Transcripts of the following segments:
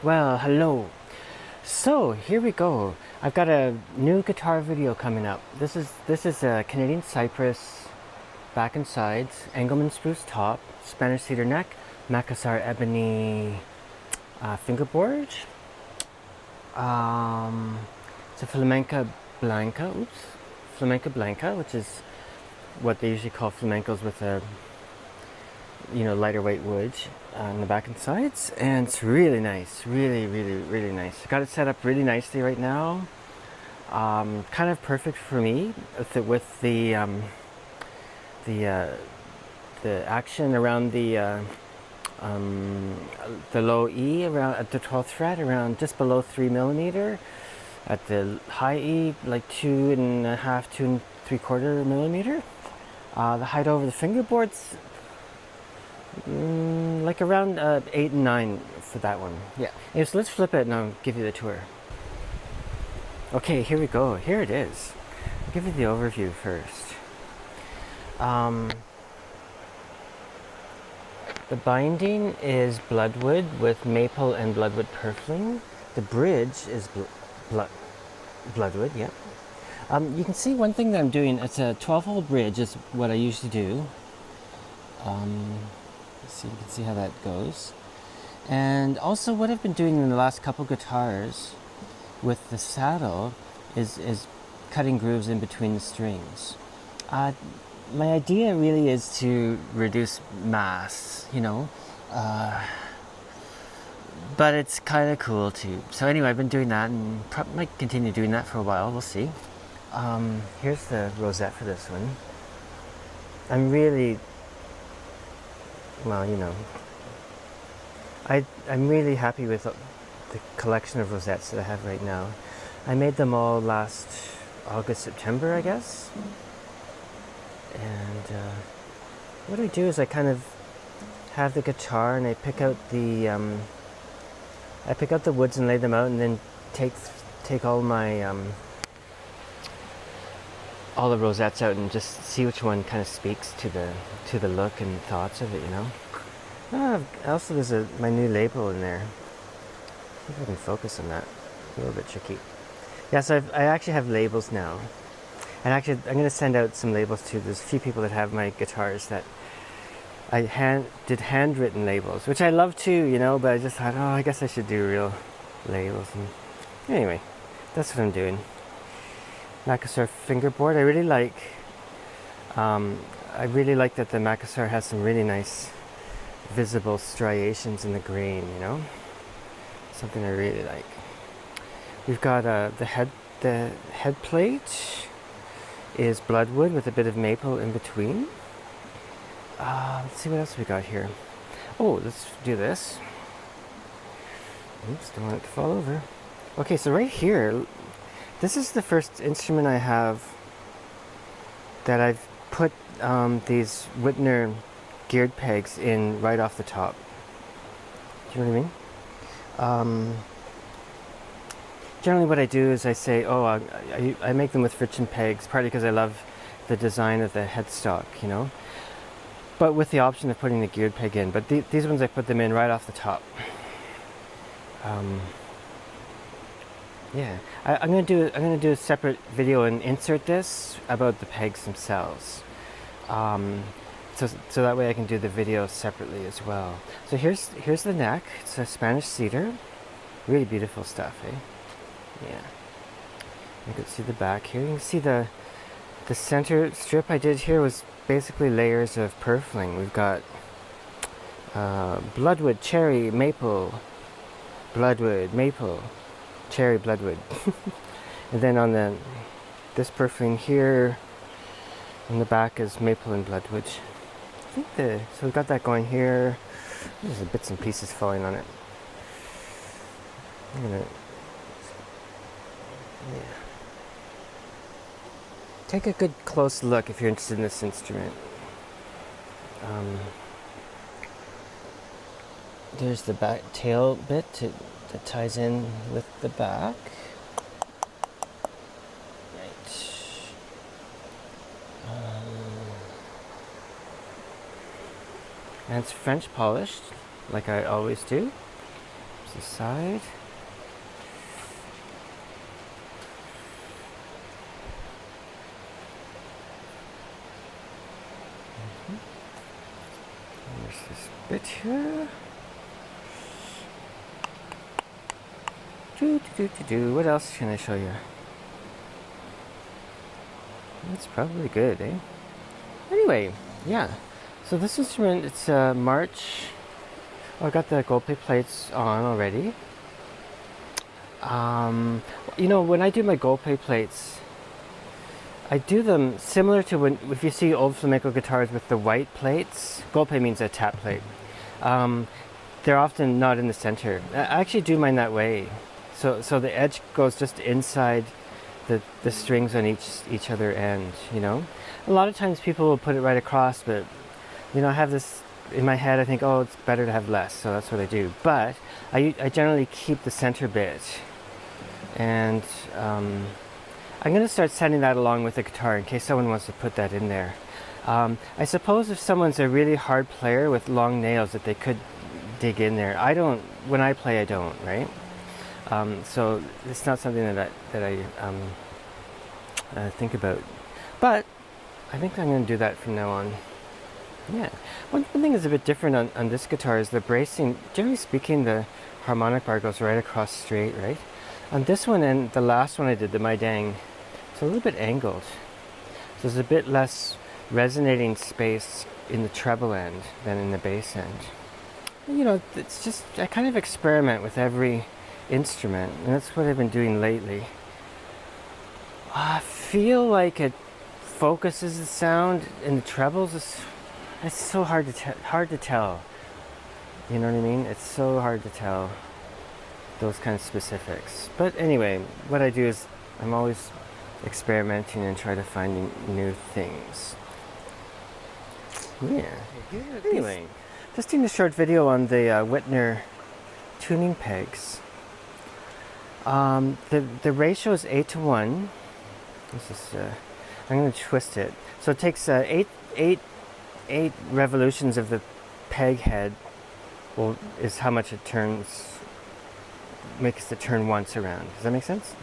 Well, hello. So here we go. I've got a new guitar video coming up. This is a Canadian Cypress back and sides, Engelmann Spruce top, Spanish cedar neck, Macassar ebony fingerboard. It's a Flamenca blanca. Oops, Flamenca blanca, which is what they usually call flamencos with a lighter weight wood on the back and sides, and it's really nice, really nice. Got it set up really nicely right now. Kind of perfect for me with the action around the low E around at the 12th fret, around just below 3 millimeter. At the high E, like 2.5, 2 3/4 millimeter. The height over the fingerboards, like around 8 and 9 for that one. Yeah. Anyway, so let's flip it and I'll give you the tour. Okay, here we go. Here it is. I'll give you the overview first. The binding is Bloodwood with maple and Bloodwood purfling. The bridge is Bloodwood, yeah. You can see one thing that I'm doing, it's a 12-hole bridge is what I usually do. So you can see how that goes. And also what I've been doing in the last couple guitars with the saddle is cutting grooves in between the strings. My idea really is to reduce mass, but it's kind of cool too. So anyway, I've been doing that and might continue doing that for a while, we'll see. Here's the rosette for this one. I'm really, I'm really happy with the collection of rosettes that I have right now. I made them all last August, September, I guess. And what I do is I kind of have the guitar and I pick out the woods and lay them out, and then take all my all the rosettes out and just see which one kind of speaks to the look and thoughts of it, Also, there's my new label in there. See if I can focus on that. A little bit tricky. Yeah, so I actually have labels now. And actually, I'm going to send out some labels too. There's a few people that have my guitars that I did handwritten labels, which I love too, but I just thought, I guess I should do real labels. And anyway, that's what I'm doing. Macassar fingerboard. I really like that the Macassar has some really nice visible striations in the grain, Something I really like. We've got the head plate is Bloodwood with a bit of maple in between. Let's see what else we got here. Oh, let's do this. Oops, don't want it to fall over. Okay, so right here, this is the first instrument I have that I've put these Wittner geared pegs in right off the top. Do you know what I mean? Generally what I do is I say, I make them with friction pegs, partly because I love the design of the headstock, but with the option of putting the geared peg in. But these ones I put them in right off the top. Yeah, I'm gonna do a separate video and insert this about the pegs themselves. So that way I can do the video separately as well. So here's the neck. It's a Spanish cedar, really beautiful stuff, eh? Yeah. You can see the back here. You can see the center strip I did here was basically layers of purfling. We've got Bloodwood, cherry, maple, Bloodwood, maple, cherry, Bloodwood. And then on this purfling here on the back is maple and Bloodwood. I think so we've got that going here. There's bits and pieces falling on it. Yeah. Take a good close look if you're interested in this instrument. There's the back tail bit that ties in with the back. Right. And it's French polished, like I always do. So the side. There's this bit here. What else can I show you? That's probably good, eh? Anyway, yeah. So this instrument, it's March. Oh, I got the gold plate plates on already. You know, when I do my gold plate plates, I do them similar to when, if you see old flamenco guitars with the white plates, gold plate means a tap plate. They're often not in the center. I actually do mine that way. So the edge goes just inside the strings on each other end, you know. A lot of times people will put it right across, but you know, I have this in my head. I think, oh, it's better to have less, so that's what I do. But I generally keep the center bit, and I'm going to start sending that along with the guitar in case someone wants to put that in there. I suppose if someone's a really hard player with long nails, that they could dig in there. I don't. When I play, I don't. Right. So it's not something that I think about, but I think I'm going to do that from now on. Yeah. One thing that's a bit different on this guitar is the bracing. Generally speaking, the harmonic bar goes right across straight, right? On this one and the last one I did, the Maidang, it's a little bit angled. So there's a bit less resonating space in the treble end than in the bass end. You know, it's just, I kind of experiment with every instrument, and that's what I've been doing lately. I feel like it focuses the sound in the trebles. It's so hard to tell. You know what I mean? It's so hard to tell those kind of specifics. But anyway, what I do is I'm always experimenting and try to find new things. Yeah. Anyway, just doing a short video on the Wittner tuning pegs. The ratio is 8:1. This is I'm going to twist it. So it takes eight revolutions of the peg head. Well, is how much it turns. Makes it turn once around. Does that make sense?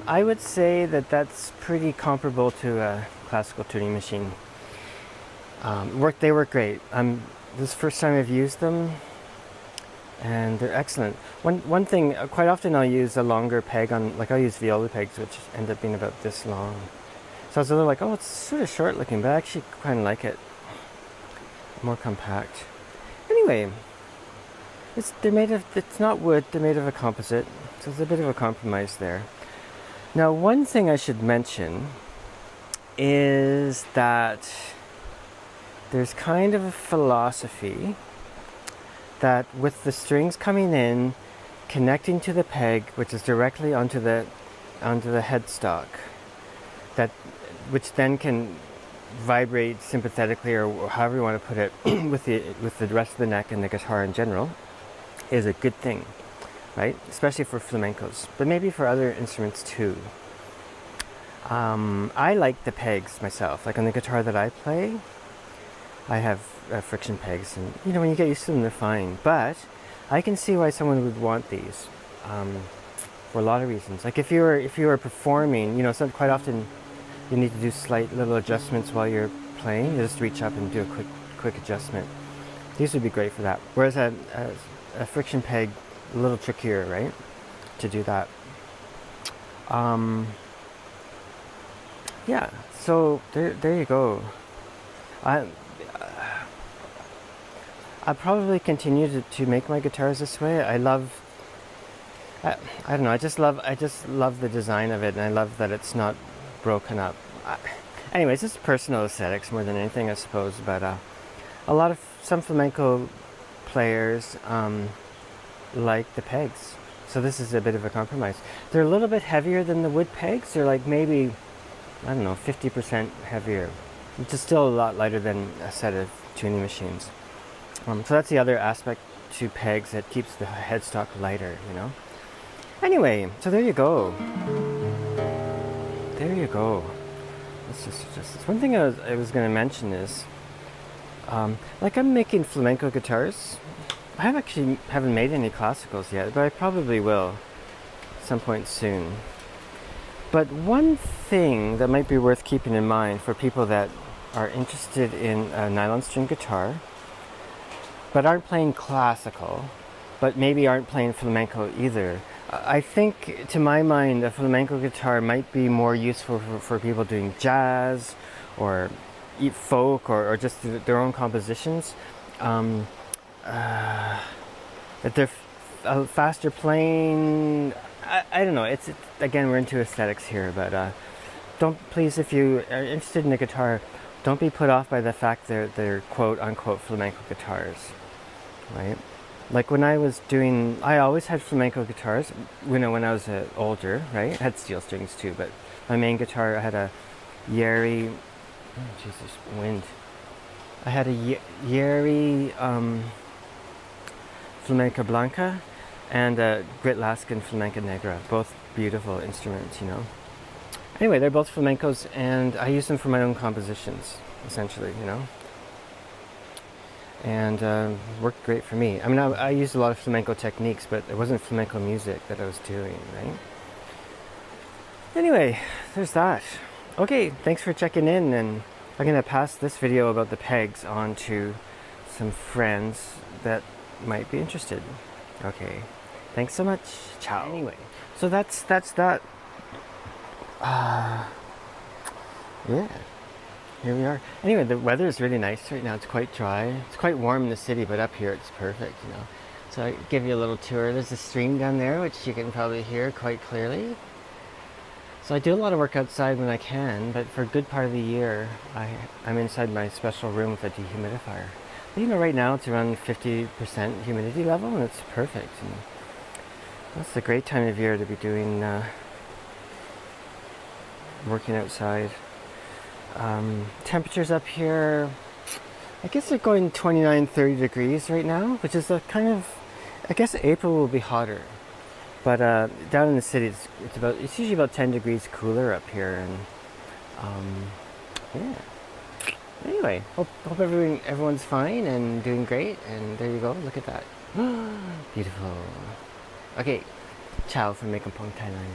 I would say that that's pretty comparable to a classical tuning machine. They work great. This is the first time I've used them, and they're excellent. One thing, quite often I'll use a longer peg on, like I'll use viola pegs, which end up being about this long. So I was a little like, oh, it's sort of short looking, but I actually kind of like it. More compact. Anyway, it's not wood, they're made of a composite, so there's a bit of a compromise there. Now, one thing I should mention is that there's kind of a philosophy that with the strings coming in, connecting to the peg, which is directly onto the headstock, which then can vibrate sympathetically, or however you want to put it, with the rest of the neck and the guitar in general, is a good thing, right? Especially for flamencos, but maybe for other instruments too. I like the pegs myself. Like on the guitar that I play, I have friction pegs, and you know, when you get used to them, they're fine. But I can see why someone would want these for a lot of reasons. Like if you were performing, you know, quite often you need to do slight little adjustments while you're playing. You just reach up and do a quick adjustment. These would be great for that. Whereas a friction peg, a little trickier, right, to do that. Yeah. So there you go. I'll probably continue to make my guitars this way. I don't know. I just love the design of it, and I love that it's not broken up. Anyways, it's personal aesthetics more than anything, I suppose. But some flamenco players like the pegs, so this is a bit of a compromise. They're a little bit heavier than the wood pegs. They're like maybe, I don't know, 50% heavier, which is still a lot lighter than a set of tuning machines. So that's the other aspect to pegs that keeps the headstock lighter, you know. Anyway, so there you go. there you go. Let's just adjust this. One thing I was going to mention is, like I'm making flamenco guitars. I haven't made any classicals yet, but I probably will at some point soon. But one thing that might be worth keeping in mind for people that are interested in a nylon string guitar, but aren't playing classical, but maybe aren't playing flamenco either. I think, to my mind, a flamenco guitar might be more useful for people doing jazz or folk or just their own compositions. That they're faster playing. I don't know. It's again, we're into aesthetics here, but please, if you are interested in a guitar, don't be put off by the fact that they're quote unquote flamenco guitars, right? Like when I was doing, I always had flamenco guitars, when I was older, right? I had steel strings too, but my main guitar, I had a Yeri, oh Jesus, wind. I had a Yeri Flamenca Blanca and a Grit Laskin Flamenca Negra, both beautiful instruments, you know. Anyway, they're both flamencos and I use them for my own compositions, essentially, you know. And worked great for me. I mean, I used a lot of flamenco techniques, but it wasn't flamenco music that I was doing, right? Anyway, there's that. Okay, thanks for checking in, and I'm going to pass this video about the pegs on to some friends that might be interested. Okay, thanks so much. Ciao. Anyway, so that's that. Yeah. Here we are. Anyway, the weather is really nice right now. It's quite dry. It's quite warm in the city, but up here it's perfect, you know. So I give you a little tour. There's a stream down there, which you can probably hear quite clearly. So I do a lot of work outside when I can, but for a good part of the year, I'm inside my special room with a dehumidifier. But, you know, right now it's around 50% humidity level, and it's perfect. And that's a great time of year to be doing working outside. Temperatures up here, I guess they're going 29-30 degrees right now, which is a kind of, I guess April will be hotter, but down in the city it's usually about 10 degrees cooler up here, and yeah. Anyway, hope everyone's fine and doing great, and there you go, look at that. Beautiful. Okay, ciao from Macon Pong, Thailand.